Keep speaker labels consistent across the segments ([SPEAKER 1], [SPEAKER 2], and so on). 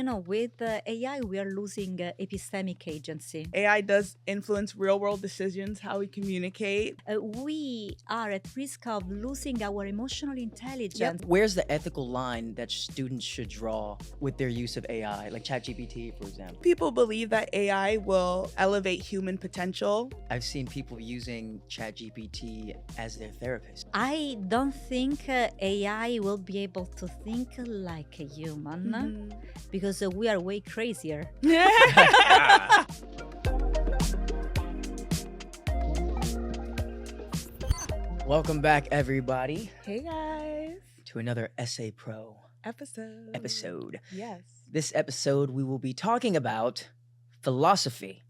[SPEAKER 1] With AI, we are losing epistemic agency.
[SPEAKER 2] AI does influence real world decisions, how we communicate.
[SPEAKER 1] We are at risk of losing our emotional intelligence.
[SPEAKER 3] Where's the ethical line that students should draw with their use of AI, like ChatGPT, for example?
[SPEAKER 2] People believe that AI will elevate human potential.
[SPEAKER 3] I've seen people using ChatGPT as their therapist.
[SPEAKER 1] I don't think AI will be able to think like a human because we are way crazier.
[SPEAKER 3] Welcome back, everybody,
[SPEAKER 2] Hey guys.
[SPEAKER 3] to another Essay Pro
[SPEAKER 2] Episode. Yes.
[SPEAKER 3] This episode, we will be talking about philosophy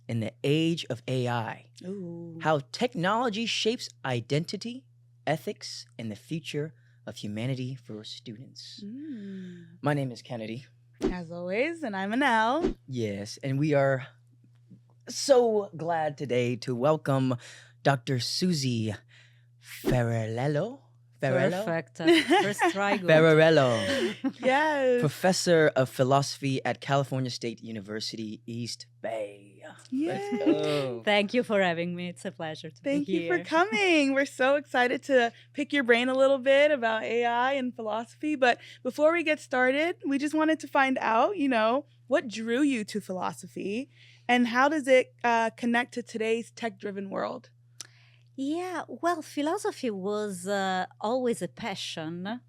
[SPEAKER 3] in the age of AI,
[SPEAKER 2] Ooh.
[SPEAKER 3] how technology shapes identity, ethics, and the future of humanity for students. My name is Kennedy.
[SPEAKER 2] As always, and I'm Anel.
[SPEAKER 3] Yes, and we are so glad today to welcome Dr. Susi Ferrarello.
[SPEAKER 1] Perfect. First try. Good.
[SPEAKER 3] Ferrarello,
[SPEAKER 2] Yes.
[SPEAKER 3] professor of philosophy at California State University, East Bay. Let's
[SPEAKER 2] Yay.
[SPEAKER 3] go.
[SPEAKER 1] Thank you for having me. It's a pleasure to
[SPEAKER 2] Thank
[SPEAKER 1] be
[SPEAKER 2] you
[SPEAKER 1] here.
[SPEAKER 2] for coming. We're so excited to pick your brain a little bit about AI and philosophy. But before we get started, we just wanted to find out, what drew you to philosophy and how does it connect to today's tech-driven world?
[SPEAKER 1] Yeah, well, philosophy was always a passion.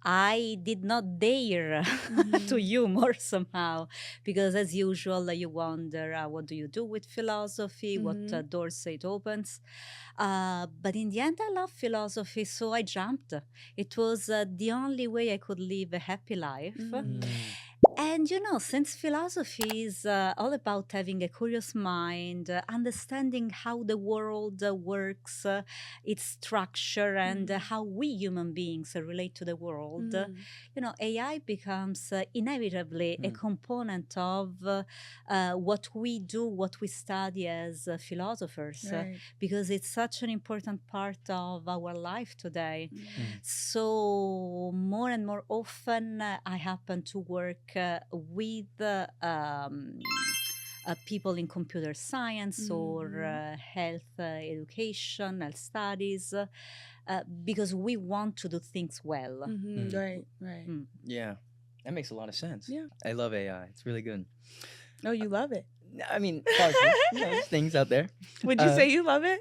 [SPEAKER 1] I did not dare to humor somehow because, as usual, you wonder what do you do with philosophy, what doors it opens. But in the end, I love philosophy, so I jumped. It was the only way I could live a happy life. And since philosophy is all about having a curious mind, understanding how the world works, its structure, and how we human beings relate to the world, AI becomes inevitably a component of what we do, what we study as philosophers,
[SPEAKER 2] Right.
[SPEAKER 1] because it's such an important part of our life today. So more and more often, I happen to work with people in computer science or health education, health studies, because we want to do things well.
[SPEAKER 2] Right.
[SPEAKER 3] Yeah, that makes a lot of sense.
[SPEAKER 2] Yeah.
[SPEAKER 3] I love AI. It's really good.
[SPEAKER 2] Oh, you love it.
[SPEAKER 3] I mean, partially, there's things out there.
[SPEAKER 2] Would you say you love it?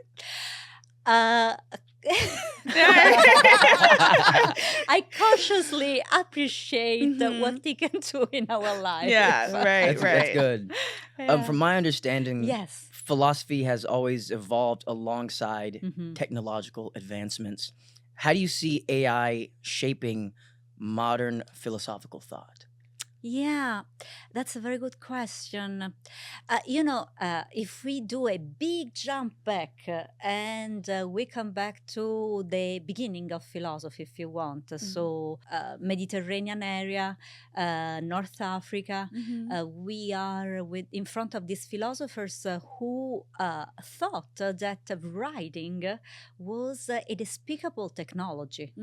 [SPEAKER 1] I cautiously appreciate what they can do in our life.
[SPEAKER 2] Yeah, right,
[SPEAKER 3] That's good.
[SPEAKER 1] Yeah.
[SPEAKER 3] From my understanding,
[SPEAKER 1] Yes.
[SPEAKER 3] philosophy has always evolved alongside
[SPEAKER 1] Mhm.
[SPEAKER 3] technological advancements. How do you see AI shaping modern philosophical thought?
[SPEAKER 1] Yeah, that's a very good question. If we do a big jump back and we come back to the beginning of philosophy, if you want, so Mediterranean area, North Africa, we are in front of these philosophers who thought that writing was a despicable technology.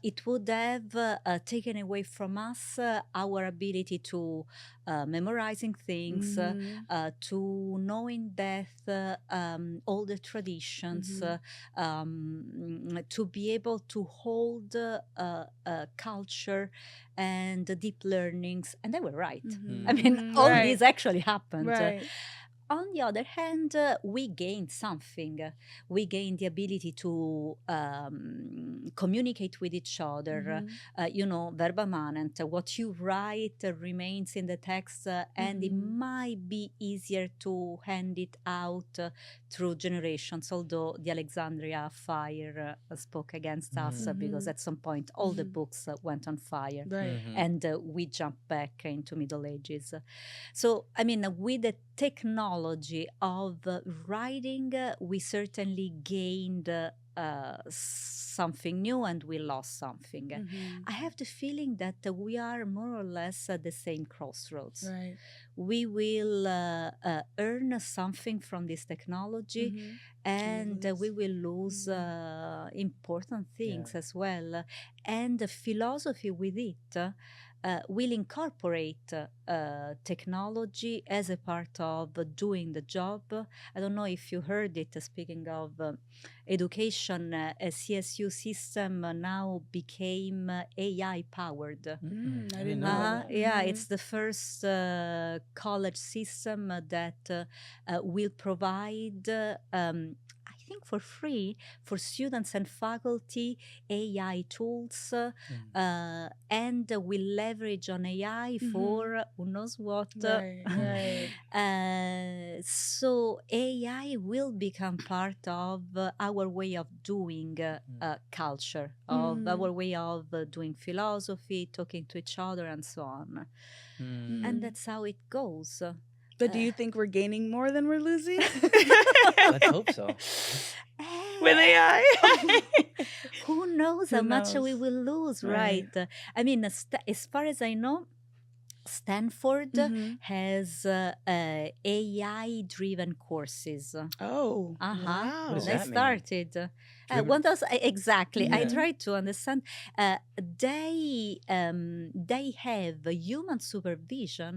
[SPEAKER 1] It would have taken away from us our ability to memorizing things, to know in depth all the traditions, to be able to hold culture and deep learnings. And they were right. I mean, all
[SPEAKER 2] Right.
[SPEAKER 1] this actually happened.
[SPEAKER 2] Right.
[SPEAKER 1] On the other hand, we gained something. We gained the ability to communicate with each other. Verba manent. What you write remains in the text, and it might be easier to hand it out through generations. Although the Alexandria fire spoke against us because at some point all the books went on fire,
[SPEAKER 2] Right.
[SPEAKER 1] and we jumped back into Middle Ages. So, I mean, with the technology of writing, we certainly gained something new and we lost something. I have the feeling that we are more or less at the same crossroads.
[SPEAKER 2] Right.
[SPEAKER 1] We will earn something from this technology and we will lose important things as well. And the philosophy with it will incorporate technology as a part of doing the job. I don't know if you heard it. Speaking of education, a CSU system now became AI powered.
[SPEAKER 2] I didn't know that.
[SPEAKER 1] Yeah, it's the first college system that will provide, I think, for free for students and faculty AI tools, and will leverage on AI for who knows what.
[SPEAKER 2] Right.
[SPEAKER 1] So AI will become part of our way of doing culture, of our way of doing philosophy, talking to each other, and so on. And that's how it goes.
[SPEAKER 2] But do you think we're gaining more than we're losing?
[SPEAKER 3] Let's hope so.
[SPEAKER 2] With AI?
[SPEAKER 1] Who knows how much we
[SPEAKER 2] knows?
[SPEAKER 1] will lose,
[SPEAKER 2] Right.
[SPEAKER 1] right? I mean, as far as I know, Stanford has AI-driven courses.
[SPEAKER 2] Oh, wow.
[SPEAKER 3] What does
[SPEAKER 1] They
[SPEAKER 3] that mean?
[SPEAKER 1] started.
[SPEAKER 3] Driven-
[SPEAKER 1] What does exactly? I
[SPEAKER 3] Yeah.
[SPEAKER 1] tried to understand. They have human supervision,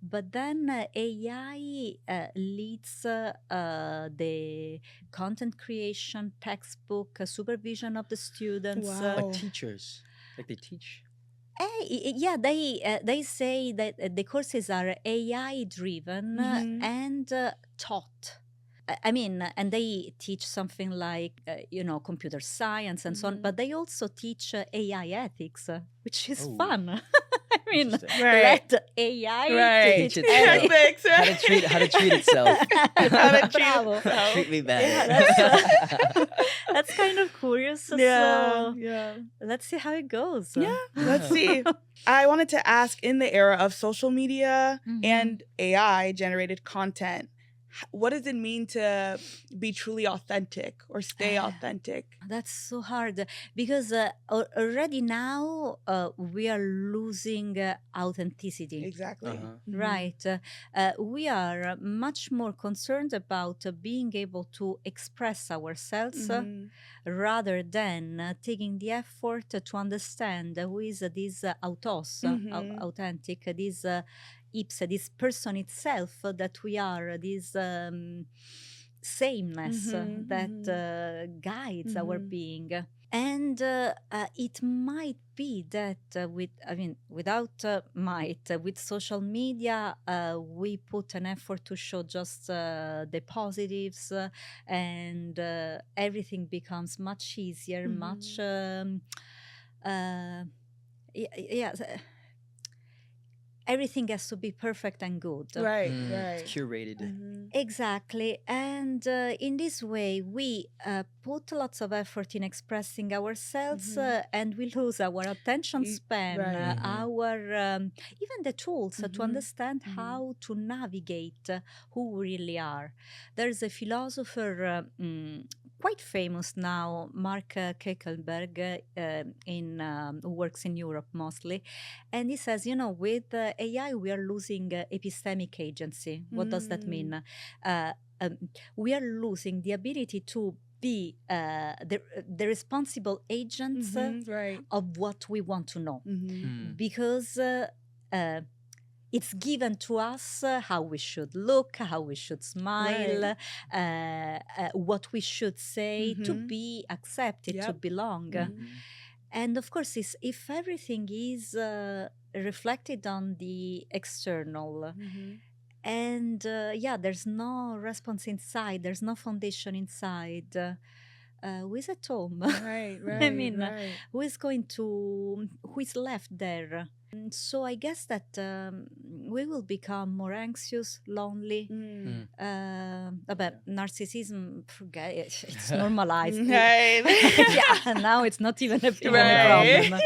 [SPEAKER 1] but then AI leads the content creation, textbook supervision of the students.
[SPEAKER 2] Wow.
[SPEAKER 3] Like teachers, like they teach.
[SPEAKER 1] Yeah, they say that the courses are AI driven and taught. I mean, and they teach something like computer science and so on, but they also teach AI ethics, which is
[SPEAKER 3] Oh.
[SPEAKER 1] fun. I mean,
[SPEAKER 3] Interesting.
[SPEAKER 1] let AI
[SPEAKER 3] Teach
[SPEAKER 1] teach
[SPEAKER 3] itself.
[SPEAKER 1] ethics.
[SPEAKER 3] How to treat itself.
[SPEAKER 2] How to treat
[SPEAKER 1] Bravo.
[SPEAKER 2] itself.
[SPEAKER 3] Treat me better.
[SPEAKER 1] Yeah, that's kind of curious.
[SPEAKER 2] Yeah,
[SPEAKER 1] So
[SPEAKER 2] yeah.
[SPEAKER 1] let's see how it goes.
[SPEAKER 2] Yeah, let's see. I wanted to ask, in the era of social media and AI generated content, what does it mean to be truly authentic or stay authentic?
[SPEAKER 1] That's so hard because already now we are losing authenticity.
[SPEAKER 2] Exactly.
[SPEAKER 1] Right. We are much more concerned about being able to express ourselves rather than taking the effort to understand who is this autos, authentic, this ipse, this person itself that we are, this sameness that guides our being. And it might be that with social media, we put an effort to show just the positives, and everything becomes much easier, much, everything has to be perfect and good.
[SPEAKER 2] Right.
[SPEAKER 3] It's curated.
[SPEAKER 1] Exactly. And in this way, we put lots of effort in expressing ourselves, and we lose our attention span, our even the tools to understand how to navigate who we really are. There's a philosopher quite famous now, Mark Kekelberg, who works in Europe mostly, and he says, with AI we are losing epistemic agency. What does that mean? We are losing the ability to be the responsible agents of what we want to know, because it's given to us how we should look, how we should smile, what we should say to be accepted, to belong. And of course, if everything is reflected on the external, and there's no response inside, there's no foundation inside, who is at home? I mean, who is left there? So I guess that we will become more anxious, lonely. About narcissism, forget it. It's normalized. Now it's not even a problem.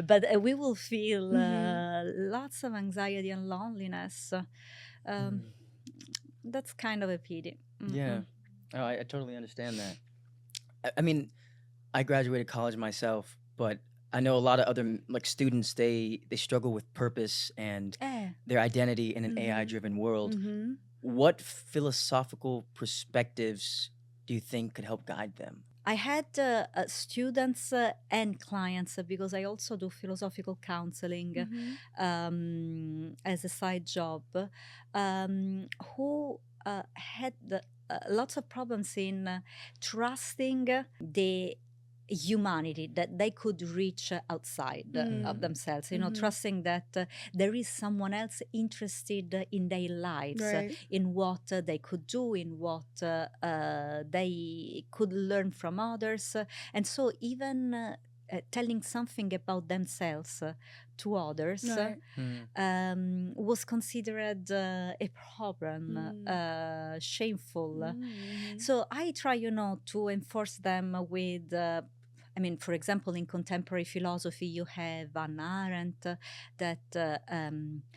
[SPEAKER 1] But we will feel lots of anxiety and loneliness. That's kind of a pity.
[SPEAKER 3] Yeah, I totally understand that. I mean, I graduated college myself, but I know a lot of other students, they struggle with purpose and their identity in an AI-driven world. What philosophical perspectives do you think could help guide them?
[SPEAKER 1] I had students and clients because I also do philosophical counseling as a side job, who had lots of problems in trusting the humanity that they could reach outside of themselves, trusting that there is someone else interested in their lives,
[SPEAKER 2] Right.
[SPEAKER 1] in what they could do, in what they could learn from others. And so even telling something about themselves to others
[SPEAKER 2] Right.
[SPEAKER 1] was considered a problem, shameful. So I try, to enforce them with. For example, in contemporary philosophy, you have Hannah Arendt that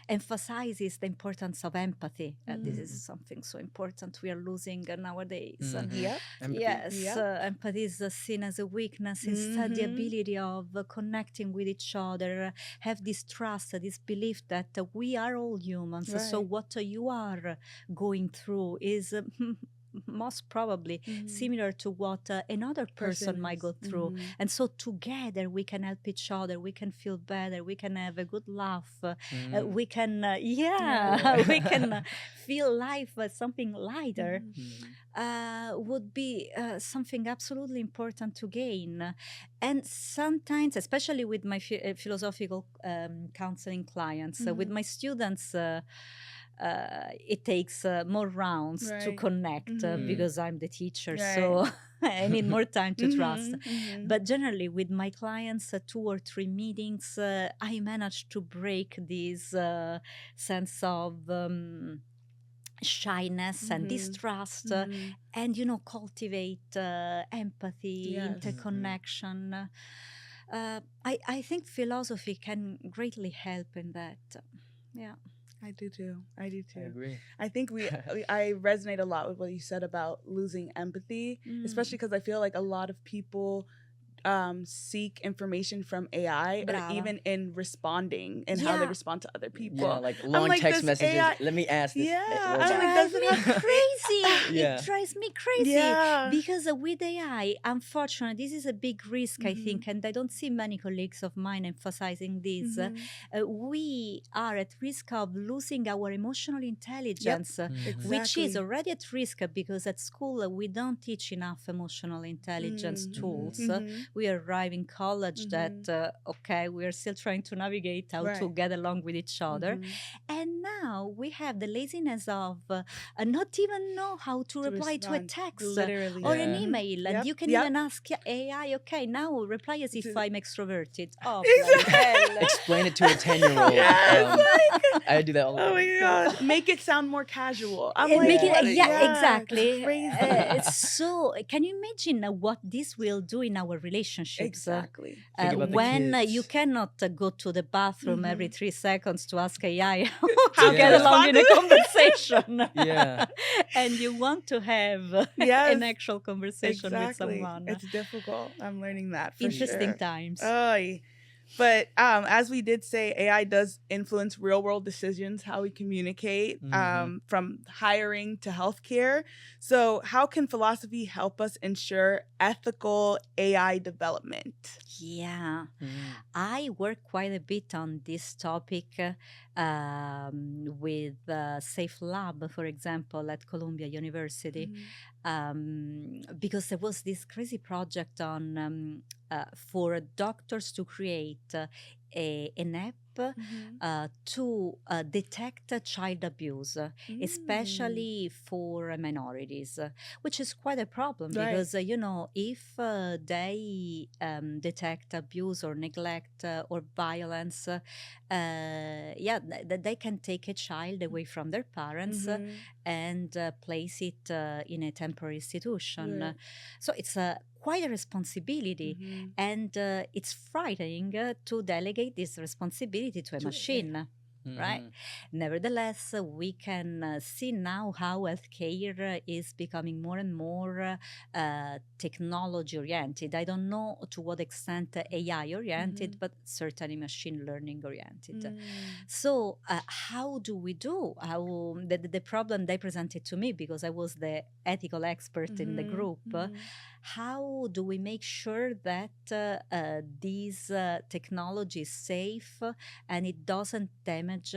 [SPEAKER 1] emphasizes the importance of empathy. This is something so important we are losing nowadays.
[SPEAKER 2] Yep.
[SPEAKER 3] Empathy.
[SPEAKER 1] Yes,
[SPEAKER 2] Yep.
[SPEAKER 1] empathy is seen as a weakness. Instead, the ability of connecting with each other, have this trust, this belief that we are all humans. So
[SPEAKER 2] Right.
[SPEAKER 1] what you are going through is most probably similar to what another person might go through. And so together we can help each other, we can feel better, we can have a good laugh, we can, we can feel life as something lighter. Would be something absolutely important to gain. And sometimes, especially with my philosophical counseling clients, with my students, it takes more rounds to
[SPEAKER 2] Right.
[SPEAKER 1] connect because I'm the teacher,
[SPEAKER 2] Right.
[SPEAKER 1] so I need more time to trust. But generally, with my clients, 2 or 3 meetings, I managed to break this sense of shyness and distrust, and cultivate empathy,
[SPEAKER 2] Yes.
[SPEAKER 1] interconnection. I think philosophy can greatly help in that. Yeah.
[SPEAKER 2] I do too.
[SPEAKER 3] I agree.
[SPEAKER 2] I think I resonate a lot with what you said about losing empathy, especially because I feel like a lot of people seek information from AI, or even in responding and how they respond to other people.
[SPEAKER 3] Yeah, like long text messages.
[SPEAKER 2] AI,
[SPEAKER 3] let me ask this.
[SPEAKER 2] Yeah,
[SPEAKER 1] It drives me crazy.
[SPEAKER 3] Yeah.
[SPEAKER 1] It drives me crazy.
[SPEAKER 2] Yeah.
[SPEAKER 1] Because with AI, unfortunately, this is a big risk, I think, and I don't see many colleagues of mine emphasizing this. We are at risk of losing our emotional intelligence, which is already at risk because at school we don't teach enough emotional intelligence tools. We arrive in college that, okay, we are still trying to navigate how to get along with each other. And now we have the laziness of not even know how to reply to a text
[SPEAKER 2] literally,
[SPEAKER 1] or an email. And you can
[SPEAKER 2] Yep.
[SPEAKER 1] even ask AI, okay, now reply as if I'm extroverted. Oh,
[SPEAKER 2] Exactly.
[SPEAKER 1] bloody hell.
[SPEAKER 3] Explain it to a 10-year-old. I do that all the time.
[SPEAKER 2] Oh my gosh. Make it sound more casual. I'm
[SPEAKER 1] And
[SPEAKER 2] like,
[SPEAKER 1] make it,
[SPEAKER 2] what?
[SPEAKER 1] exactly.
[SPEAKER 2] It's crazy.
[SPEAKER 1] So, can you imagine what this will do in our relationships?
[SPEAKER 2] Exactly.
[SPEAKER 3] Think about the
[SPEAKER 1] When
[SPEAKER 3] kids.
[SPEAKER 1] you cannot go to the bathroom every 3 seconds to ask AI
[SPEAKER 2] How
[SPEAKER 1] to
[SPEAKER 2] to
[SPEAKER 1] get along in a
[SPEAKER 2] respond?
[SPEAKER 1] conversation.
[SPEAKER 3] Yeah.
[SPEAKER 1] And you want to have
[SPEAKER 2] Yes.
[SPEAKER 1] an actual conversation with someone.
[SPEAKER 2] It's difficult. I'm learning that for
[SPEAKER 1] Interesting
[SPEAKER 2] sure.
[SPEAKER 1] times.
[SPEAKER 2] But as we did say, AI does influence real world decisions, how we communicate, from hiring to healthcare. So how can philosophy help us ensure ethical AI development?
[SPEAKER 1] Yeah, I work quite a bit on this topic with Safe Lab, for example, at Columbia University, because there was this crazy project on for doctors to create an app to detect child abuse, especially for minorities, which is quite a problem because, if they detect abuse or neglect or violence, they can take a child away from their parents and place it in a temporary institution.
[SPEAKER 2] Right.
[SPEAKER 1] So it's quite a responsibility, and it's frightening to delegate this responsibility to a machine. Right. Nevertheless, we can see now how healthcare is becoming more and more technology oriented. I don't know to what extent AI oriented, but certainly machine learning oriented. So, how do we do? How the problem they presented to me, because I was the ethical expert in the group. how do we make sure that this technology is safe and it doesn't damage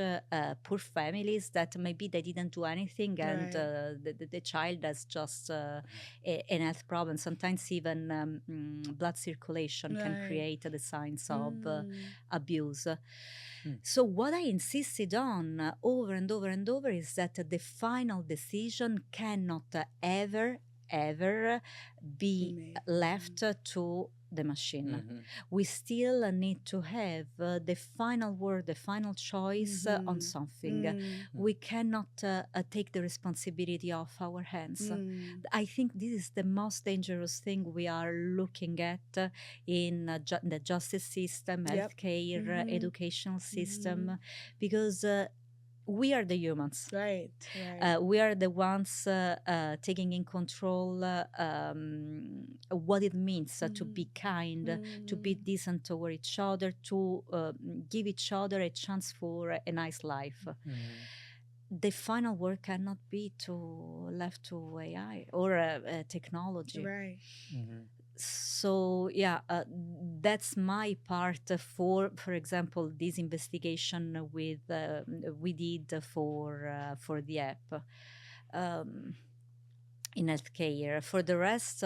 [SPEAKER 1] poor families that maybe they didn't do anything and
[SPEAKER 2] Right.
[SPEAKER 1] the child has just an health problem. Sometimes even blood circulation can
[SPEAKER 2] Right.
[SPEAKER 1] create the signs of
[SPEAKER 2] Mm.
[SPEAKER 1] abuse.
[SPEAKER 3] Mm.
[SPEAKER 1] So what I insisted on over and over and over is that the final decision cannot ever be
[SPEAKER 2] Made.
[SPEAKER 1] left to the machine.
[SPEAKER 3] Mhm.
[SPEAKER 1] We still need to have the final word, the final choice on something.
[SPEAKER 2] Mm.
[SPEAKER 1] We cannot take the responsibility off our hands.
[SPEAKER 2] Mm.
[SPEAKER 1] I think this is the most dangerous thing we are looking at in the justice system,
[SPEAKER 2] Yep.
[SPEAKER 1] healthcare,
[SPEAKER 2] Mhm.
[SPEAKER 1] educational system, because we are the humans.
[SPEAKER 2] Right. Right.
[SPEAKER 1] We are the ones taking in control what it means to be kind, to be decent toward each other, to give each other a chance for a nice life.
[SPEAKER 3] Mhm.
[SPEAKER 1] The final word cannot be left to AI or technology.
[SPEAKER 2] Right.
[SPEAKER 3] Mhm.
[SPEAKER 1] So yeah, that's my part for example, this investigation we did for the app in healthcare. For the rest,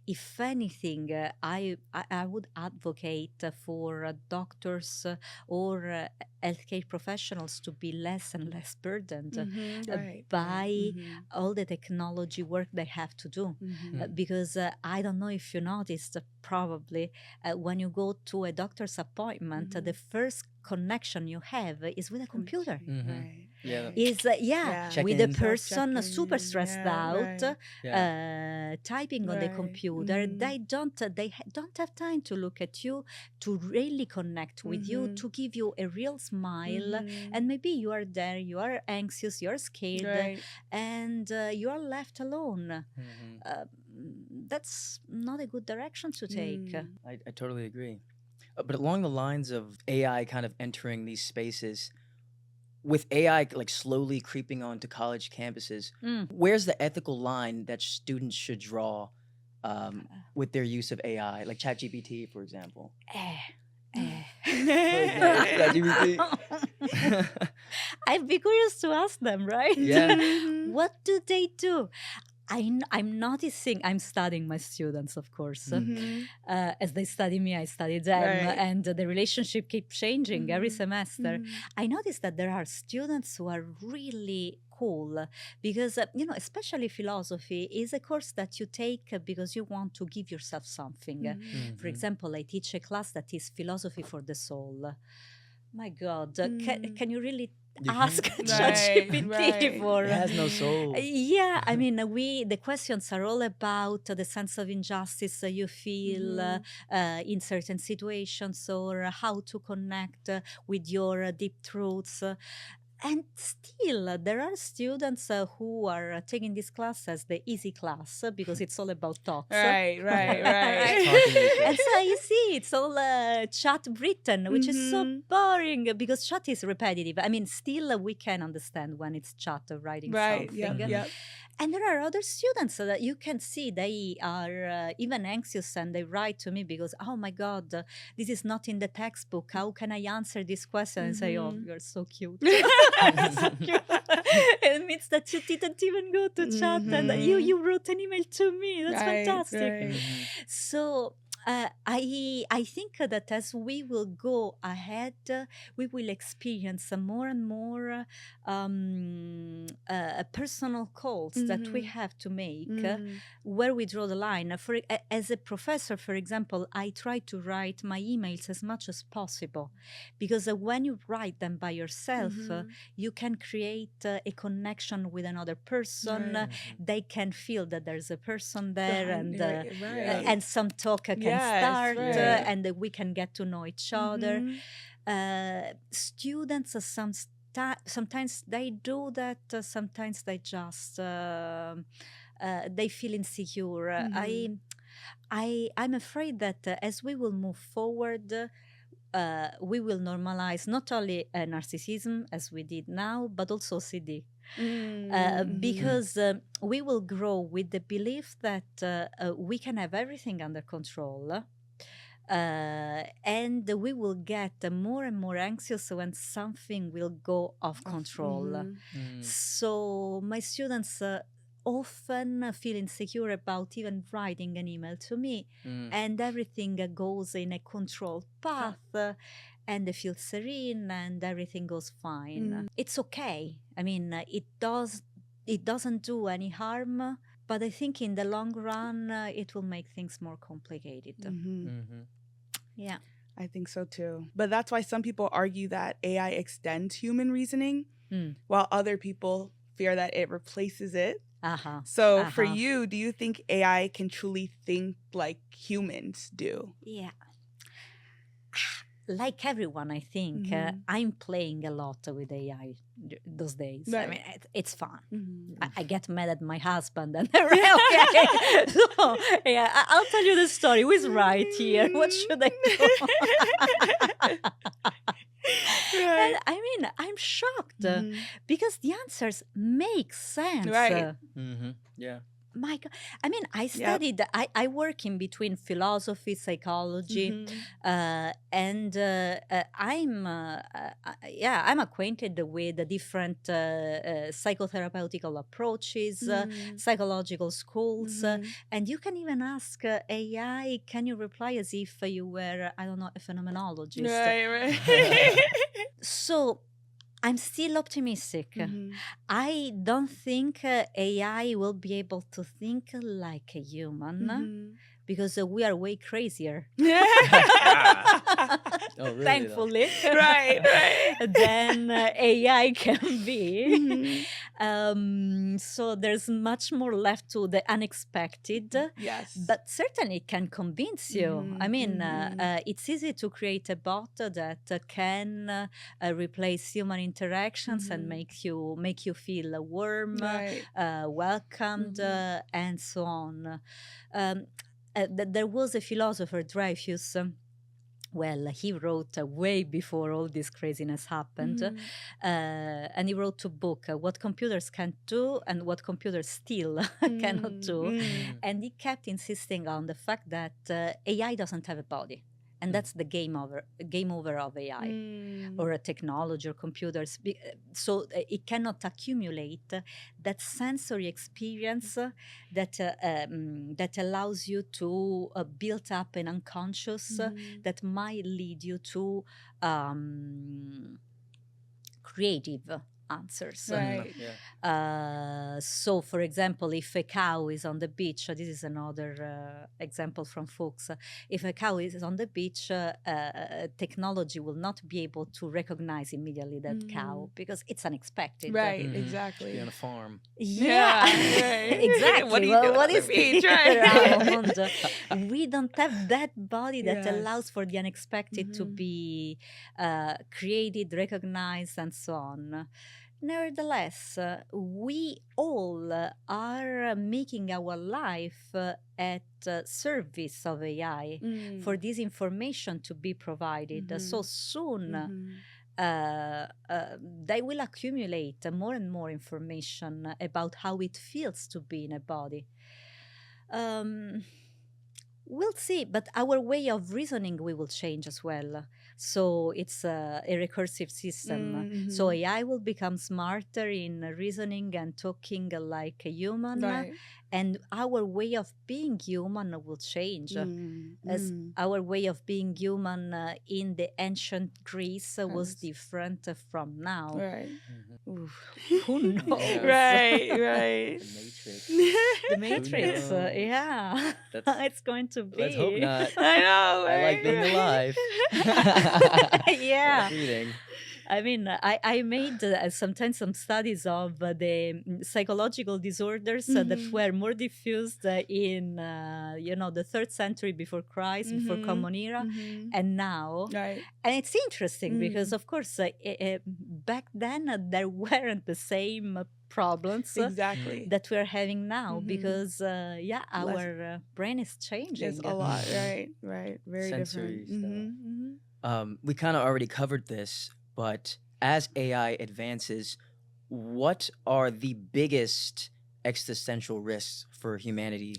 [SPEAKER 1] if anything, I would advocate for doctors or healthcare professionals to be less and less burdened
[SPEAKER 2] Right.
[SPEAKER 1] by all the technology work they have to do. Because I don't know if you noticed, probably when you go to a doctor's appointment, the first connection you have is with a computer.
[SPEAKER 2] Right.
[SPEAKER 3] Yeah.
[SPEAKER 1] Is
[SPEAKER 2] Yeah.
[SPEAKER 1] with the
[SPEAKER 3] Check-in.
[SPEAKER 1] person super stressed out,
[SPEAKER 3] Yeah.
[SPEAKER 1] typing on the
[SPEAKER 2] Right.
[SPEAKER 1] computer. They don't have time to look at you, to really connect with you, to give you a real smile. And maybe you are there, you are anxious, you're scared,
[SPEAKER 2] Right.
[SPEAKER 1] and you are left alone.
[SPEAKER 3] Mhm.
[SPEAKER 1] That's not a good direction to take.
[SPEAKER 3] I totally agree. But along the lines of AI kind of entering these spaces, with AI like slowly creeping onto college campuses, where's the ethical line that students should draw with their use of AI, like ChatGPT, for example? ChatGPT.
[SPEAKER 1] I'd be curious to ask them, right?
[SPEAKER 3] Yeah.
[SPEAKER 1] What do they do? I'm noticing, I'm studying my students, of course. As they study me, I study them.
[SPEAKER 2] Right.
[SPEAKER 1] And the relationship keeps changing every semester. I notice that there are students who are really cool because, especially philosophy is a course that you take because you want to give yourself something. For
[SPEAKER 3] Mhm.
[SPEAKER 1] example, I teach a class that is philosophy for the soul. My God, can you really
[SPEAKER 3] You
[SPEAKER 1] ask
[SPEAKER 3] can't.
[SPEAKER 1] ChatGPT
[SPEAKER 2] right.
[SPEAKER 1] for?
[SPEAKER 3] It has no soul.
[SPEAKER 1] Yeah, I mean, the questions are all about the sense of injustice you feel in certain situations, or how to connect with your deep truths. And still, there are students who are taking this class as the easy class because it's all about talks.
[SPEAKER 2] Right. Right.
[SPEAKER 3] Just
[SPEAKER 2] Right.
[SPEAKER 3] talking to each other.
[SPEAKER 1] And so you see, it's all chat written, which is so boring because chat is repetitive. I mean, still we can understand when it's chat writing
[SPEAKER 2] Right.
[SPEAKER 1] something.
[SPEAKER 2] Yep. Yep.
[SPEAKER 1] And there are other students that you can see they are even anxious and they write to me because, oh my God, this is not in the textbook. How can I answer this question? And say, oh, you're so cute. So cute. It means that you didn't even go to chat and you wrote an email to me. That's fantastic.
[SPEAKER 2] Right.
[SPEAKER 3] Mhm.
[SPEAKER 1] So I think that as we will go ahead, we will experience more and more personal calls that we have to make, where we draw the line. As a professor, for example, I try to write my emails as much as possible, because when you write them by yourself, you can create a connection with another person.
[SPEAKER 2] Right.
[SPEAKER 1] They can feel that there's a person there, and
[SPEAKER 2] right.
[SPEAKER 1] and some talk can
[SPEAKER 2] Yes,
[SPEAKER 1] start,
[SPEAKER 2] right.
[SPEAKER 1] and we can get to know each other. Students sometimes they do that, sometimes they just they feel insecure. I'm afraid that as we will move forward, we will normalize not only narcissism as we did now, but also CD. Because we will grow with the belief that we can have everything under control. And we will get more and more anxious when something will go off control. So my students often feel insecure about even writing an email to me, and everything goes in a controlled path, and they feel serene, and everything goes fine. It's okay. I mean, it doesn't do any harm, but I think in the long run, it will make things more complicated. Yeah.
[SPEAKER 2] I think so too. But that's why some people argue that AI extends human reasoning, while other people fear that it replaces it. So for you, do you think AI can truly think like humans do?
[SPEAKER 1] Yeah. Like everyone, I think, I'm playing a lot with AI those days.
[SPEAKER 2] Right.
[SPEAKER 1] I mean, it's fun. I get mad at my husband and okay. So, yeah, I'll tell you the story. Who's right here? What should I do?
[SPEAKER 2] Right.
[SPEAKER 1] And I mean, I'm shocked because the answers make sense.
[SPEAKER 2] Right.
[SPEAKER 3] Yeah.
[SPEAKER 1] My God. I mean, I studied, I work in between philosophy, psychology, and I'm acquainted with the different psychotherapeutical approaches, psychological schools, and you can even ask AI, can you reply as if you were, I don't know, a phenomenologist?
[SPEAKER 2] Right.
[SPEAKER 1] So I'm still optimistic. I don't think AI will be able to think like a human because we are way crazier.
[SPEAKER 3] Oh, really,
[SPEAKER 1] Thankfully,
[SPEAKER 2] right.
[SPEAKER 1] than AI can be. So there's much more left to the unexpected.
[SPEAKER 2] Yes.
[SPEAKER 1] But certainly it can convince you. I mean, it's easy to create a bot that can replace human interactions and make you feel warm, welcomed, and so on. There was a philosopher, Dreyfus. Well, he wrote way before all this craziness happened. And he wrote a book, What Computers Can't Do and What Computers Still Cannot Do. And he kept insisting on the fact that AI doesn't have a body. And that's the game over of AI or a technology or computers. So it cannot accumulate that sensory experience that allows you to build up an unconscious that might lead you to creative answers.
[SPEAKER 2] Right.
[SPEAKER 1] So, for example, if a cow is on the beach, this is another example from Fuchs. If a cow is on the beach, technology will not be able to recognize immediately that cow because it's unexpected.
[SPEAKER 2] Right, exactly.
[SPEAKER 3] Be on a farm.
[SPEAKER 1] Yeah,
[SPEAKER 2] right.
[SPEAKER 1] exactly.
[SPEAKER 2] What do you do
[SPEAKER 1] what
[SPEAKER 2] on the
[SPEAKER 1] is
[SPEAKER 2] beach,
[SPEAKER 1] around? We don't have that body that allows for the unexpected to be created, recognized, and so on. Nevertheless, we all are making our life at service of AI for this information to be provided. So soon, they will accumulate more and more information about how it feels to be in a body. We'll see, but our way of reasoning will change as well. So it's a recursive system. So AI will become smarter in reasoning and talking like a human, and our way of being human will change. As our way of being human in the ancient Greece was different from now.
[SPEAKER 2] Right.
[SPEAKER 1] Who knows?
[SPEAKER 2] Right.
[SPEAKER 3] The Matrix.
[SPEAKER 1] The Matrix, yeah. It's going to be.
[SPEAKER 3] Let's hope not.
[SPEAKER 2] I know.
[SPEAKER 3] I like being alive.
[SPEAKER 1] Yeah.
[SPEAKER 3] Reading.
[SPEAKER 1] I mean, I made sometimes some studies of the psychological disorders that were more diffused in, the 3rd century before Christ, before Common Era, and now.
[SPEAKER 2] Right.
[SPEAKER 1] And it's interesting because, of course, back then there weren't the same problems
[SPEAKER 2] Exactly.
[SPEAKER 1] that we're having now,
[SPEAKER 2] Mhm.
[SPEAKER 1] because our brain is changing.
[SPEAKER 2] It's a lot, right? Right. Very
[SPEAKER 3] Sensory
[SPEAKER 2] different.
[SPEAKER 3] stuff. We kind of already covered this, but as AI advances, what are the biggest existential risks for humanity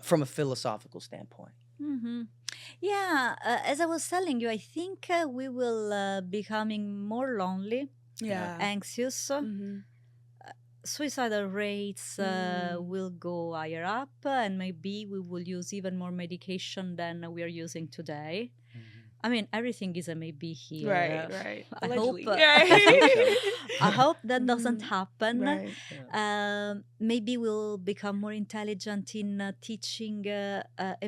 [SPEAKER 3] from a philosophical standpoint?
[SPEAKER 1] Mhm. Yeah, as I was telling you, I think we will becoming more lonely,
[SPEAKER 2] Yeah.
[SPEAKER 1] anxious.
[SPEAKER 2] Mhm.
[SPEAKER 1] Suicidal rates will go higher up, and maybe we will use even more medication than we are using today. I mean, everything is a maybe here.
[SPEAKER 2] Right, right.
[SPEAKER 1] I hope.
[SPEAKER 2] Allegedly.
[SPEAKER 1] I hope that doesn't
[SPEAKER 2] Mhm.
[SPEAKER 1] happen.
[SPEAKER 2] Right.
[SPEAKER 1] Maybe we'll become more intelligent in teaching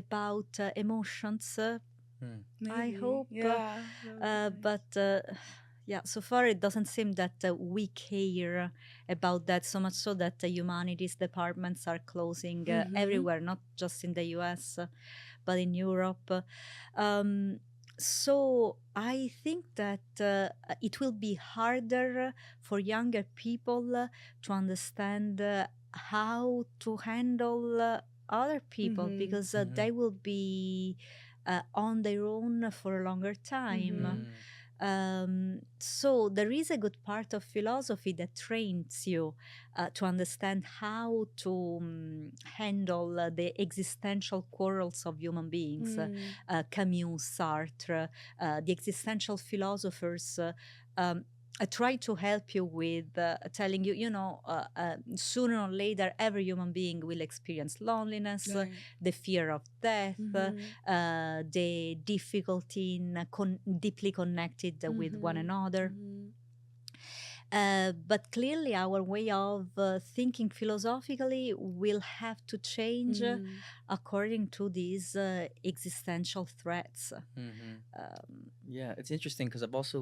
[SPEAKER 1] about emotions. I
[SPEAKER 2] Maybe.
[SPEAKER 1] hope.
[SPEAKER 2] Yeah. that would be nice.
[SPEAKER 1] But yeah, so far it doesn't seem that we care about that, so much so that the humanities departments are closing everywhere, not just in the US, but in Europe. So I think that it will be harder for younger people to understand how to handle other people, because they will be on their own for a longer time. So there is a good part of philosophy that trains you to understand how to handle the existential quarrels of human beings. Camus, Sartre, the existential philosophers try to help you with telling you, sooner or later, every human being will experience loneliness,
[SPEAKER 2] Right.
[SPEAKER 1] the fear of death, the difficulty in deeply connected with one another. But clearly, our way of thinking philosophically will have to change according to these existential threats.
[SPEAKER 3] Yeah, it's interesting because I've also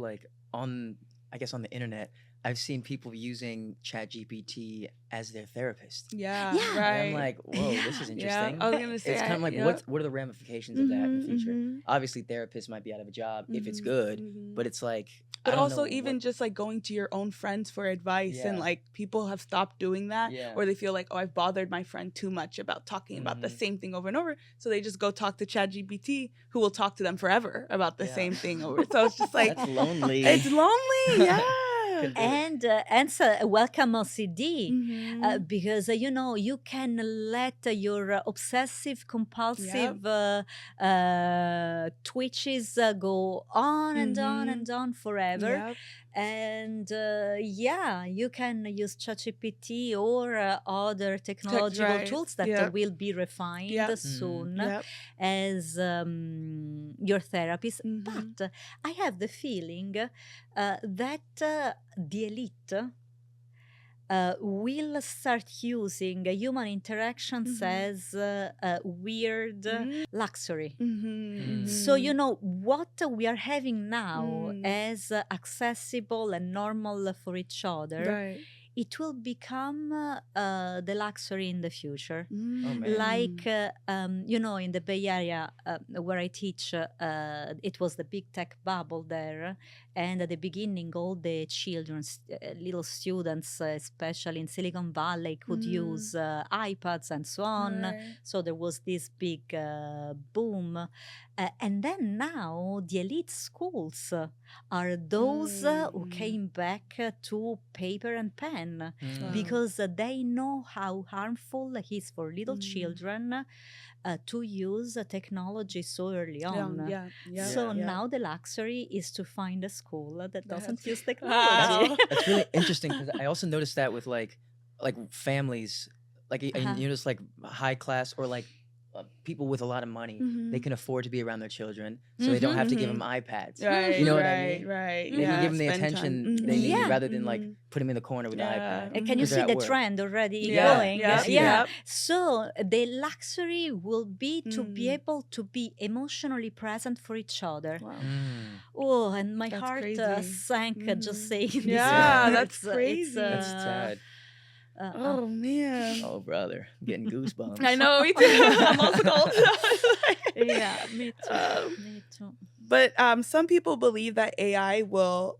[SPEAKER 3] on the internet, I've seen people using ChatGPT as their therapist.
[SPEAKER 2] Yeah.
[SPEAKER 1] Yeah.
[SPEAKER 2] Right.
[SPEAKER 3] And I'm like, whoa, this is
[SPEAKER 2] Yeah.
[SPEAKER 3] interesting.
[SPEAKER 2] I was gonna say.
[SPEAKER 3] It's kind of like,
[SPEAKER 2] yep.
[SPEAKER 3] what are the ramifications of that in the future?
[SPEAKER 2] Mhm.
[SPEAKER 3] Obviously, therapists might be out of a job if it's
[SPEAKER 2] Mhm.
[SPEAKER 3] good,
[SPEAKER 2] Mhm.
[SPEAKER 3] but it's like,
[SPEAKER 2] But
[SPEAKER 3] I don't
[SPEAKER 2] also
[SPEAKER 3] know
[SPEAKER 2] even
[SPEAKER 3] what-
[SPEAKER 2] just like going to your own friends for advice, and
[SPEAKER 3] Yeah.
[SPEAKER 2] like people have stopped doing that,
[SPEAKER 3] Yeah.
[SPEAKER 2] or they feel like, oh, I've bothered my friend too much about talking about the same thing over and over, so they just go talk to ChatGPT, who will talk to them forever about the
[SPEAKER 3] Yeah.
[SPEAKER 2] same thing over. So it's just like
[SPEAKER 3] That's lonely.
[SPEAKER 2] it's lonely, yeah.
[SPEAKER 3] Couldn't do it.
[SPEAKER 1] And so welcome OCD.
[SPEAKER 2] Mhm.
[SPEAKER 1] Because you can let your obsessive compulsive twitches go on and on and on forever.
[SPEAKER 2] Yep.
[SPEAKER 1] And you can use ChatGPT or other technological
[SPEAKER 2] right.
[SPEAKER 1] tools that
[SPEAKER 2] Yep.
[SPEAKER 1] will be refined
[SPEAKER 2] Yep.
[SPEAKER 1] soon
[SPEAKER 2] Yep.
[SPEAKER 1] as your therapist.
[SPEAKER 2] Mhm.
[SPEAKER 1] But I have the feeling that the elite will start using human interactions as weird luxury. So, what we are having now as accessible and normal for each other,
[SPEAKER 2] Right.
[SPEAKER 1] it will become the luxury in the future.
[SPEAKER 3] Oh, man.
[SPEAKER 1] Like, in the Bay Area where I teach, it was the big tech bubble there. And at the beginning, all the children, little students, especially in Silicon Valley, could use iPads and so on.
[SPEAKER 2] Right.
[SPEAKER 1] So there was this big boom. And then now the elite schools are those who came back to paper and pen, because they know how harmful it is for little children to use technology so early on. So now the luxury is to find a school that doesn't use technology.
[SPEAKER 3] That's really interesting, because I also noticed that with like families, like you notice like high class or like people with a lot of money, they can afford to be around their children, so they don't have to give them iPads.
[SPEAKER 2] Right.
[SPEAKER 3] You know what I
[SPEAKER 2] right.
[SPEAKER 3] mean?
[SPEAKER 2] Right.
[SPEAKER 3] They can give them the
[SPEAKER 2] spend
[SPEAKER 3] attention
[SPEAKER 2] time.
[SPEAKER 3] they need,
[SPEAKER 1] Yeah.
[SPEAKER 3] rather than like put them in the corner with the iPad.
[SPEAKER 1] Can you
[SPEAKER 3] 'cause
[SPEAKER 1] see
[SPEAKER 3] they're
[SPEAKER 1] the
[SPEAKER 3] at work.
[SPEAKER 1] trend already
[SPEAKER 2] Yeah,
[SPEAKER 1] going?
[SPEAKER 2] yeah,
[SPEAKER 3] I see that.
[SPEAKER 1] So the luxury will be to be able to be emotionally present for each other.
[SPEAKER 2] Wow.
[SPEAKER 1] Oh, and my
[SPEAKER 2] That's
[SPEAKER 1] heart
[SPEAKER 2] crazy.
[SPEAKER 1] sank just saying this.
[SPEAKER 2] Yeah,
[SPEAKER 1] word.
[SPEAKER 2] that's
[SPEAKER 1] It's,
[SPEAKER 2] crazy.
[SPEAKER 3] That's sad.
[SPEAKER 2] Oh man.
[SPEAKER 3] Oh, brother, I'm getting goosebumps.
[SPEAKER 2] I know, me too. I'm also cold.
[SPEAKER 1] Yeah, me too. Me too.
[SPEAKER 2] But some people believe that AI will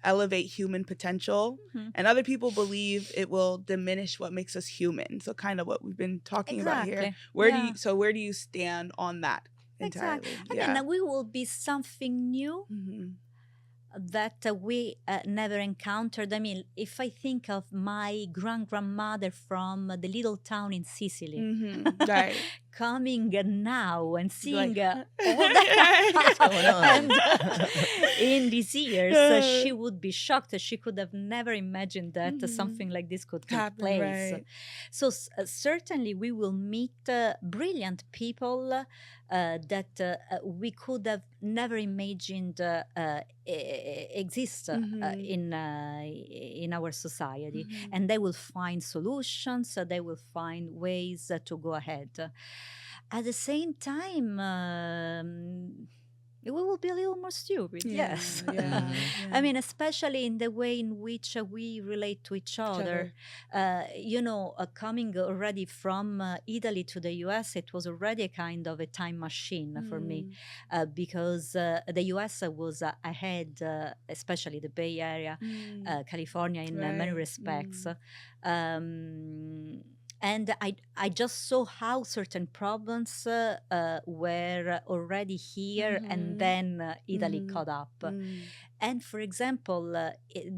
[SPEAKER 2] elevate human potential, and other people believe it will diminish what makes us human. So kind of what we've been talking about here.
[SPEAKER 1] Exactly.
[SPEAKER 2] Where do you stand on that entirely?
[SPEAKER 1] Exactly. I mean, we will be something new that we never encountered. I mean, if I think of my grandmother from the little town in Sicily,
[SPEAKER 2] Right.
[SPEAKER 1] coming now and seeing
[SPEAKER 2] Like,
[SPEAKER 1] all that
[SPEAKER 3] What's going on?
[SPEAKER 1] and in these years, she would be shocked. She could have never imagined that something like this could take
[SPEAKER 2] Happen,
[SPEAKER 1] place.
[SPEAKER 2] right.
[SPEAKER 1] So certainly we will meet brilliant people that we could have never imagined exist in our society, and they will find solutions. They will find ways to go ahead. At the same time, we will be a little more stupid. Yes. I mean, especially in the way in which we relate to each other. Coming already from Italy to the US, it was already a kind of a time machine for me, because the US was ahead, especially the Bay Area, California in many respects. And I just saw how certain problems were already here, and then Italy caught up. And for example,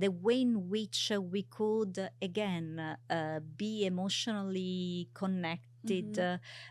[SPEAKER 1] the way in which we could, again, be emotionally connected.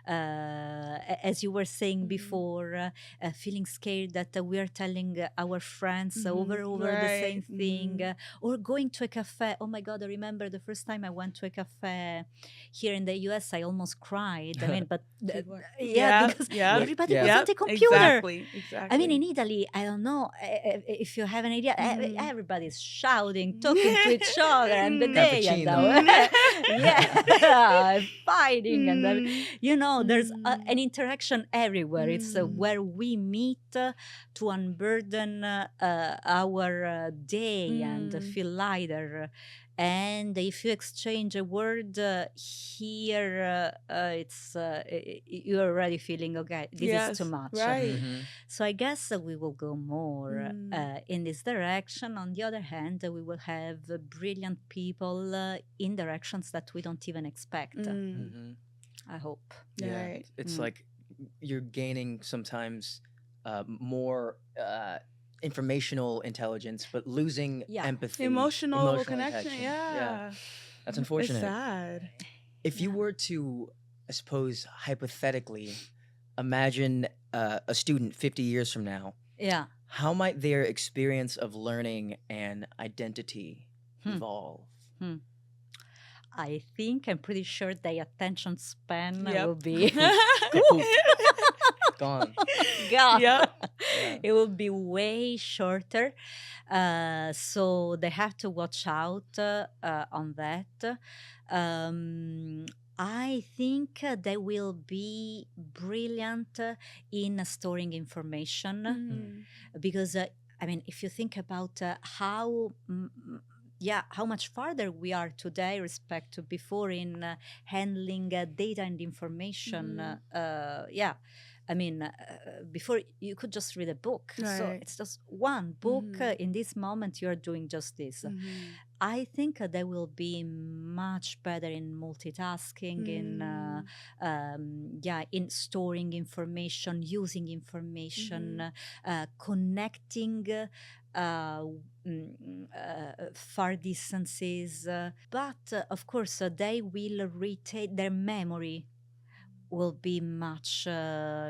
[SPEAKER 1] As you were saying before, feeling scared that we are telling our friends over the same thing, or going to a cafe. Oh my God, I remember the first time I went to a cafe here in the US, I almost cried. I mean, but because everybody was on the computer.
[SPEAKER 2] Exactly.
[SPEAKER 1] I mean, in Italy, I don't know if you have an idea, everybody's shouting, talking to each other, and the day, fighting, and there's an interaction everywhere. It's where we meet to unburden our day and feel lighter. And if you exchange a word here, it's you're already feeling, okay, this is too much.
[SPEAKER 2] Right.
[SPEAKER 1] So I guess we will go more in this direction. On the other hand, we will have brilliant people in directions that we don't even expect. I hope.
[SPEAKER 3] Yeah,
[SPEAKER 2] Right.
[SPEAKER 3] it's like you're gaining sometimes more informational intelligence, but losing empathy,
[SPEAKER 2] emotional connection.
[SPEAKER 3] Yeah, that's unfortunate.
[SPEAKER 2] It's sad.
[SPEAKER 3] If you were to, I suppose, hypothetically imagine a student 50 years from now, how might their experience of learning and identity evolve?
[SPEAKER 1] I think, I'm pretty sure the attention span will be
[SPEAKER 3] gone.
[SPEAKER 1] It will be way shorter. So they have to watch out on that. I think they will be brilliant in storing information because, I mean, if you think about how much farther we are today respect to before in handling data and information. I mean, before you could just read a book.
[SPEAKER 2] Right.
[SPEAKER 1] So it's just one book. In this moment, you're doing just this. I think they will be much better in multitasking, in storing information, using information, connecting far distances. But of course, they will retain their memory. Will be much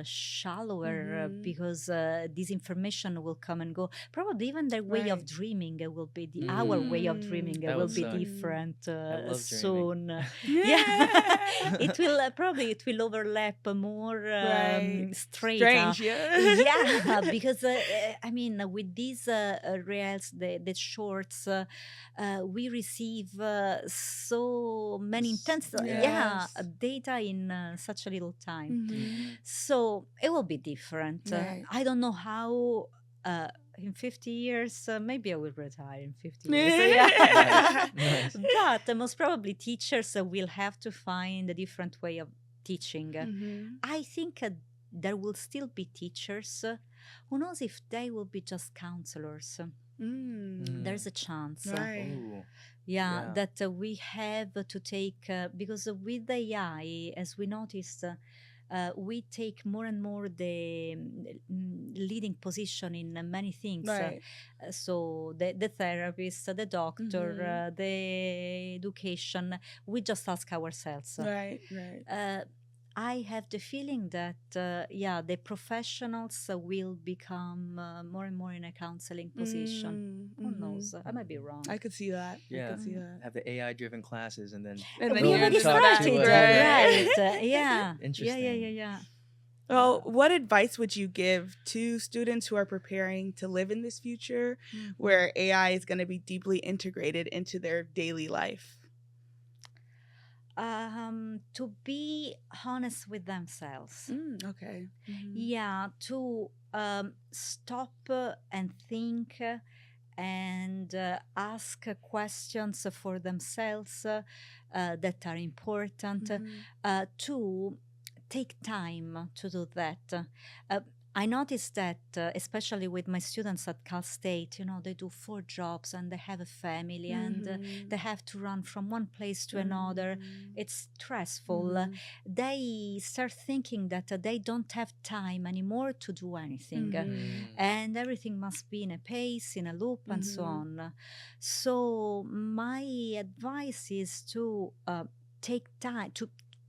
[SPEAKER 1] shallower because this information will come and go. Probably even their way of dreaming will be our way of dreaming will be different soon. It will it will overlap more straight.
[SPEAKER 2] Strange,
[SPEAKER 1] because I mean, with these reels, the shorts, we receive so many intense data in such a little time. So it will be different. I don't know how in 50 years, maybe I will retire in 50 years.
[SPEAKER 3] Nice.
[SPEAKER 1] But most probably teachers will have to find a different way of teaching. I think there will still be teachers Who knows if they will be just counselors? There's a chance.
[SPEAKER 2] Right.
[SPEAKER 3] Ooh,
[SPEAKER 1] Yeah,
[SPEAKER 3] yeah.
[SPEAKER 1] that we have to take, because with AI, as we noticed, we take more and more the leading position in many things.
[SPEAKER 2] Right.
[SPEAKER 1] So the therapist, the doctor, the education, we just ask ourselves.
[SPEAKER 2] Right. Right.
[SPEAKER 1] I have the feeling that, the professionals will become more and more in a counseling position. Who knows? I might be wrong.
[SPEAKER 2] I could see that. I
[SPEAKER 3] Yeah.
[SPEAKER 2] could see that.
[SPEAKER 3] Have the AI-driven classes, and then
[SPEAKER 2] And then
[SPEAKER 1] We
[SPEAKER 2] you
[SPEAKER 1] already
[SPEAKER 2] answer
[SPEAKER 3] talk
[SPEAKER 2] that.
[SPEAKER 3] to,
[SPEAKER 1] started,
[SPEAKER 2] Right.
[SPEAKER 1] right? Yeah.
[SPEAKER 3] Interesting.
[SPEAKER 1] Yeah.
[SPEAKER 2] Well, what advice would you give to students who are preparing to live in this future where AI is going to be deeply integrated into their daily life?
[SPEAKER 1] To be honest with themselves.
[SPEAKER 2] Okay.
[SPEAKER 1] Yeah, to stop and think and ask questions for themselves that are important, to take time to do that. I noticed that, especially with my students at Cal State, they do 4 jobs and they have a family and they have to run from one place to another. It's stressful. They start thinking that they don't have time anymore to do anything. And everything must be in a pace, in a loop, and so on. So my advice is to take time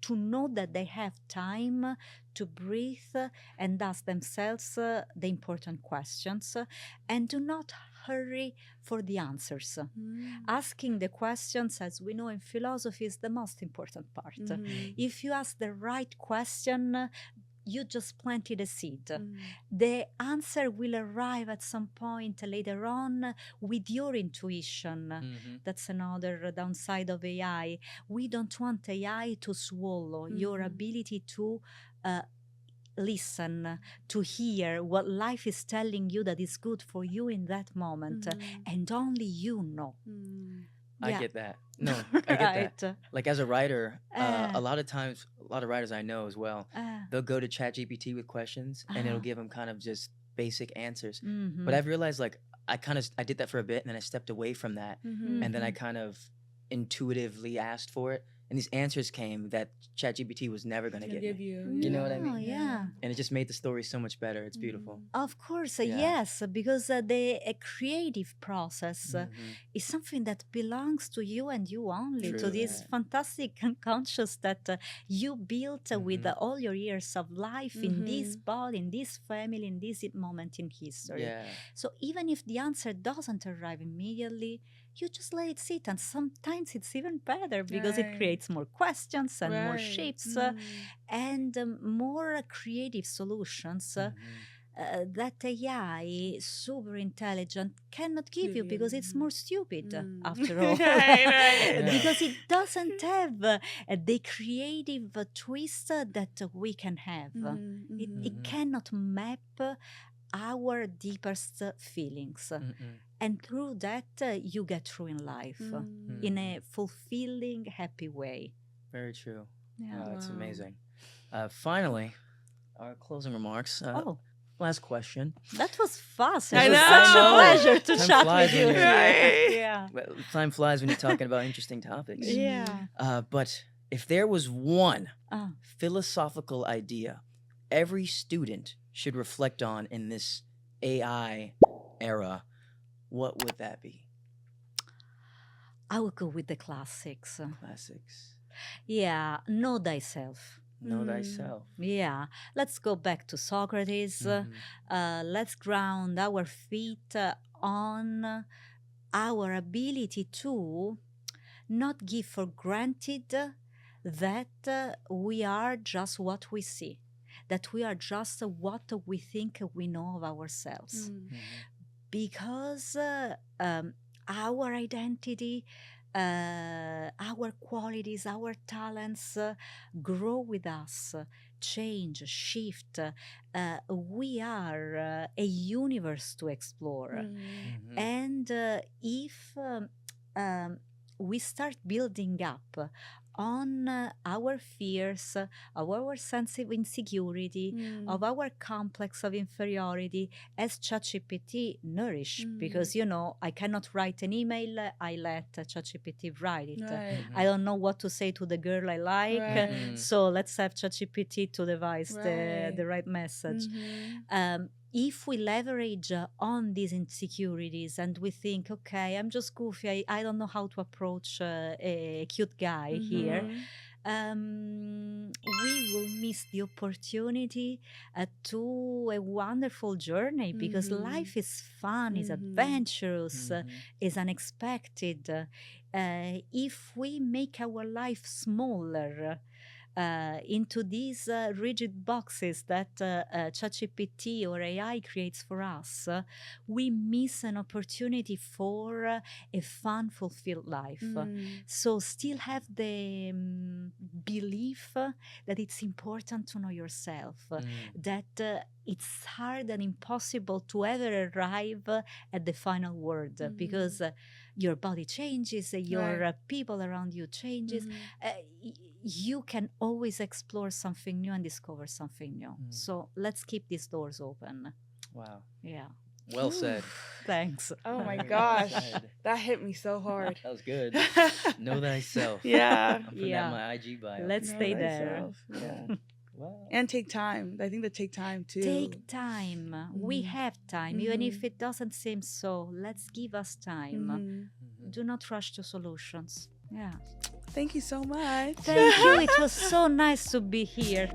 [SPEAKER 1] to know that they have time to breathe and ask themselves the important questions, and do not hurry for the answers. Asking the questions, as we know in philosophy, is the most important part. If you ask the right question, you just planted a seed. The answer will arrive at some point later on with your intuition. That's another downside of AI. We don't want AI to swallow your ability to listen, to hear what life is telling you that is good for you in that moment, and only you know.
[SPEAKER 3] I get that. No, I get that.
[SPEAKER 1] Right.
[SPEAKER 3] Like as a writer, a lot of times, a lot of writers I know as well, they'll go to ChatGPT with questions and it'll give them kind of just basic answers. But I've realized like I did that for a bit and then I stepped away from that and then I kind of intuitively asked for it. And these answers came that ChatGPT was never going to give me.
[SPEAKER 2] you.
[SPEAKER 3] You know what I mean?
[SPEAKER 1] Yeah.
[SPEAKER 3] And it just made the story so much better. It's beautiful.
[SPEAKER 1] Of course,
[SPEAKER 3] Yeah.
[SPEAKER 1] yes, because the creative process is something that belongs to you and you only,
[SPEAKER 3] True
[SPEAKER 1] to this
[SPEAKER 3] that.
[SPEAKER 1] fantastic unconscious that you built with all your years of life in this body, in this family, in this moment in history.
[SPEAKER 3] Yeah.
[SPEAKER 1] So even if the answer doesn't arrive immediately, you just let it sit, and sometimes it's even better because it creates more questions and more shapes and more creative solutions that AI, super intelligent, cannot give you because it's more stupid after all. Because it doesn't have the creative twist that we can have. It cannot map our deepest feelings. And through that, you get through in life in a fulfilling, happy way.
[SPEAKER 3] Very true.
[SPEAKER 1] Yeah.
[SPEAKER 3] Wow, that's amazing. Finally, our closing remarks. Last question.
[SPEAKER 1] That was fast.
[SPEAKER 2] I
[SPEAKER 1] It was
[SPEAKER 2] know.
[SPEAKER 1] such a pleasure to
[SPEAKER 3] Time
[SPEAKER 1] chat
[SPEAKER 3] flies
[SPEAKER 1] with you.
[SPEAKER 3] when you're-
[SPEAKER 2] Right.
[SPEAKER 1] Yeah.
[SPEAKER 3] Well, time flies when you're talking about interesting topics.
[SPEAKER 1] Yeah.
[SPEAKER 3] But if there was one
[SPEAKER 1] Uh,
[SPEAKER 3] philosophical idea every student should reflect on in this AI era, what would that be?
[SPEAKER 1] I will go with the classics.
[SPEAKER 3] Classics.
[SPEAKER 1] Yeah. Know thyself.
[SPEAKER 3] Know thyself.
[SPEAKER 1] Yeah. Let's go back to Socrates. Let's ground our feet on our ability to not give for granted that we are just what we see, that we are just what we think we know of ourselves. Because our identity, our qualities, our talents grow with us, change, shift. We are a universe to explore. And if we start building up on our fears, of our sense of insecurity, of our complex of inferiority, as ChatGPT nourish. Because, I cannot write an email, I let ChatGPT write it.
[SPEAKER 2] Right.
[SPEAKER 1] I don't know what to say to the girl I like,
[SPEAKER 2] Right.
[SPEAKER 1] so let's have ChatGPT to devise
[SPEAKER 2] Right.
[SPEAKER 1] the right message. If we leverage on these insecurities and we think, okay, I'm just goofy, I don't know how to approach a cute guy here, we will miss the opportunity to a wonderful journey, because life is fun, is adventurous, is unexpected. If we make our life smaller, into these rigid boxes that ChatGPT or AI creates for us, we miss an opportunity for a fun, fulfilled life. So still have the belief that it's important to know yourself, that it's hard and impossible to ever arrive at the final word, because your body changes, your people around you changes. You can always explore something new and discover something new. So let's keep these doors open.
[SPEAKER 3] Wow.
[SPEAKER 1] Yeah.
[SPEAKER 3] Well said.
[SPEAKER 1] Thanks.
[SPEAKER 2] Oh my
[SPEAKER 3] Very
[SPEAKER 2] gosh,
[SPEAKER 3] well said.
[SPEAKER 2] that hit me so hard.
[SPEAKER 3] That was good. Know thyself.
[SPEAKER 2] Yeah.
[SPEAKER 3] I'm putting that in my IG bio.
[SPEAKER 1] Let's
[SPEAKER 2] Know
[SPEAKER 1] stay there.
[SPEAKER 2] thyself. Yeah.
[SPEAKER 3] Wow.
[SPEAKER 2] And take time. I think that take time too.
[SPEAKER 1] Take time. We have time, even if it doesn't seem so. Let's give us time. Do not rush to solutions. Yeah.
[SPEAKER 2] Thank you so much.
[SPEAKER 1] Thank you. It was so nice to be here.